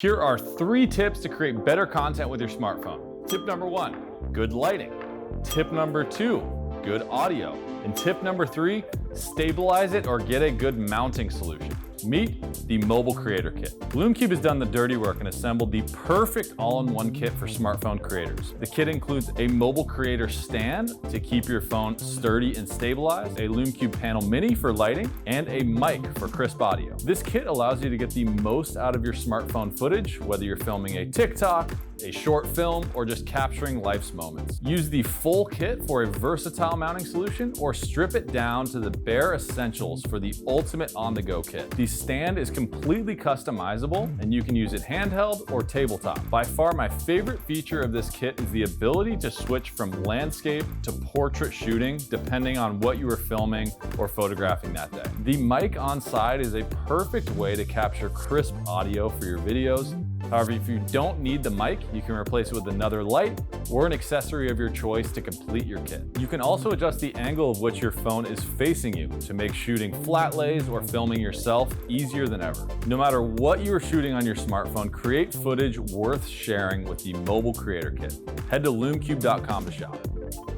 Here are 3 tips to create better content with your smartphone. Tip number 1, good lighting. Tip number 2, good audio. And tip number 3, stabilize it or get a good mounting solution. Meet the Mobile Creator Kit. LumeCube has done the dirty work and assembled the perfect all-in-one kit for smartphone creators. The kit includes a mobile creator stand to keep your phone sturdy and stabilized, a LumeCube Panel Mini for lighting, and a mic for crisp audio. This kit allows you to get the most out of your smartphone footage, whether you're filming a TikTok, a short film, or just capturing life's moments. Use the full kit for a versatile mounting solution or strip it down to the bare essentials for the ultimate on-the-go kit. The stand is completely customizable and you can use it handheld or tabletop. By far my favorite feature of this kit is the ability to switch from landscape to portrait shooting depending on what you are filming or photographing that day. The mic on side is a perfect way to capture crisp audio for your videos. However, if you don't need the mic, you can replace it with another light or an accessory of your choice to complete your kit. You can also adjust the angle of which your phone is facing you to make shooting flat lays or filming yourself easier than ever. No matter what you are shooting on your smartphone, create footage worth sharing with the Mobile Creator Kit. Head to lumecube.com to shop.